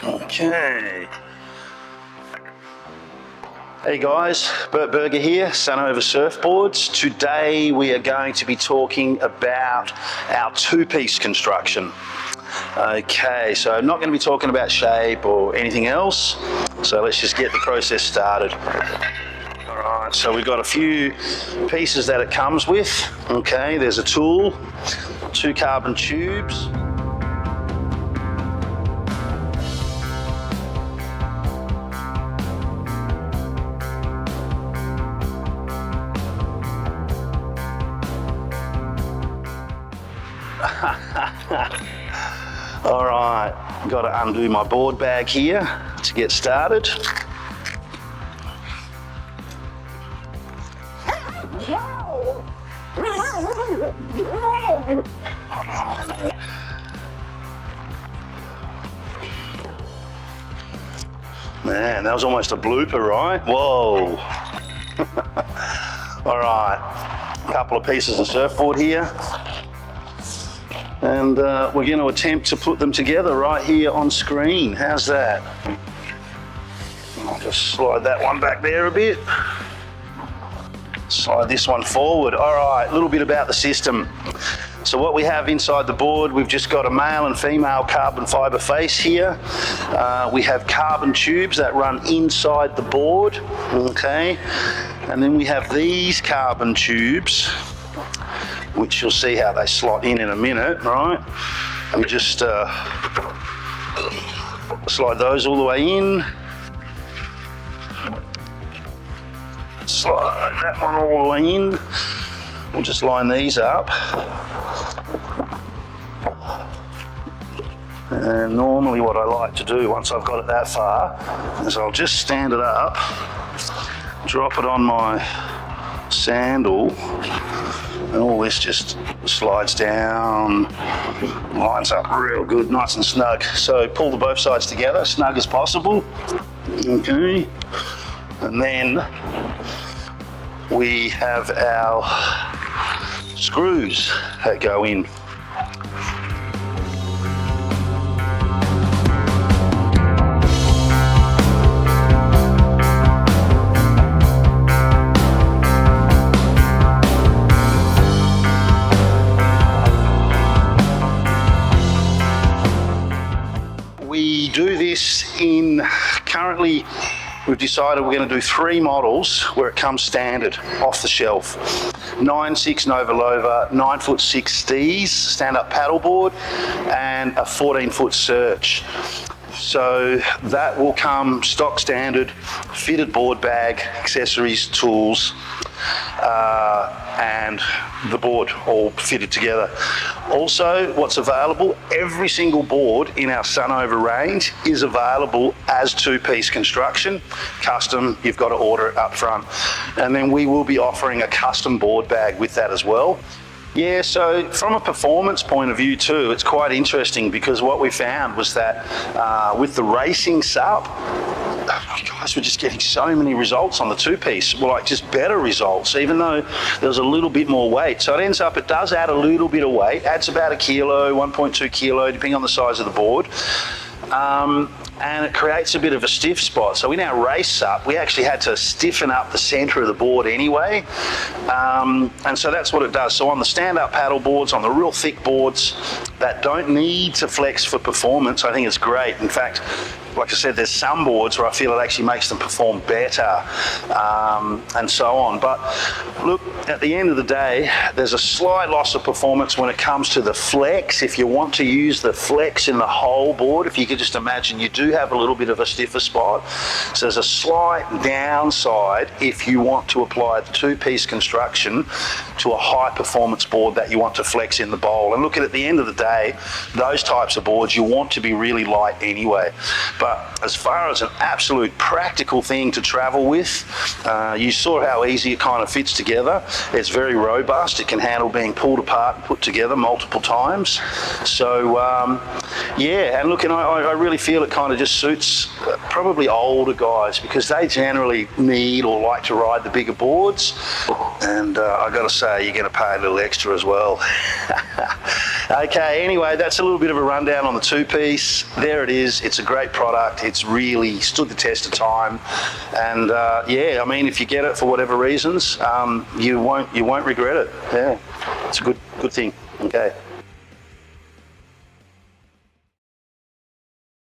Okay. Hey guys, Bert here, Sunova Surfboards. Today we are going to be talking about our two-piece construction. Okay, so I'm not going to be talking about shape or anything else, so let's just get the process started. Alright, so we've got a few pieces that it comes with. Okay, there's a tool, 2 carbon tubes. All right, got to undo my board bag here to get started. Man, that was almost a blooper, right? Whoa. All right, a couple of pieces of surfboard here. And we're going to attempt to put them together right here on screen. How's that? I'll just slide that one back there a bit. Slide this one forward. All right, a little bit about the system. So what we have inside the board, we've just got a male and female carbon fibre face here. We have carbon tubes that run inside the board, okay? And then we have these carbon tubes, which you'll see how they slot in a minute, right? And we just slide those all the way in. Slide that one all the way in. We'll just line these up. And normally what I like to do once I've got it that far is I'll just stand it up, drop it on my sandal, and all this just slides down, lines up real good, nice and snug. So pull the both sides together, snug as possible. Okay, and then we have our screws that go in. We do this currently we've decided we're going to do 3 models where it comes standard off the shelf. 9.6 Nova Lova, 9'6" Stees, stand-up paddleboard, and a 14-foot Search. So that will come stock standard, fitted board bag, accessories, tools, and the board all fitted together. Also, what's available, every single board in our Sunova range is available as two-piece construction. Custom, you've got to order it up front. And then we will be offering a custom board bag with that as well. Yeah, so from a performance point of view too, it's quite interesting because what we found was that with the racing SUP, guys were just getting so many results on the two-piece, well, like just better results, even though there was a little bit more weight. So it does add a little bit of weight, adds about 1 kilo, 1.2 kilo, depending on the size of the board. And it creates a bit of a stiff spot. So in our race SUP, we actually had to stiffen up the center of the board anyway. And so that's what it does. So on the stand-up paddle boards, on the real thick boards that don't need to flex for performance, I think it's great. In fact, like I said, there's some boards where I feel it actually makes them perform better, and so on. But look, at the end of the day, there's a slight loss of performance when it comes to the flex. If you want to use the flex in the whole board, if you could just imagine, you do have a little bit of a stiffer spot. So there's a slight downside if you want to apply the two-piece construction to a high performance board that you want to flex in the bowl. And look, at the end of the day, those types of boards you want to be really light anyway. But as far as an absolute practical thing to travel with, you saw how easy it kind of fits together. It's very robust. It can handle being pulled apart and put together multiple times. So yeah, and look, and I really feel it kind of just suits probably older guys because they generally need or like to ride the bigger boards. And I got to say, you're going to pay a little extra as well. Okay, anyway, that's a little bit of a rundown on the two-piece. There it is. It's a great product. It's really stood the test of time, and yeah, I mean, if you get it for whatever reasons, you won't regret it. Yeah, it's a good thing. Okay.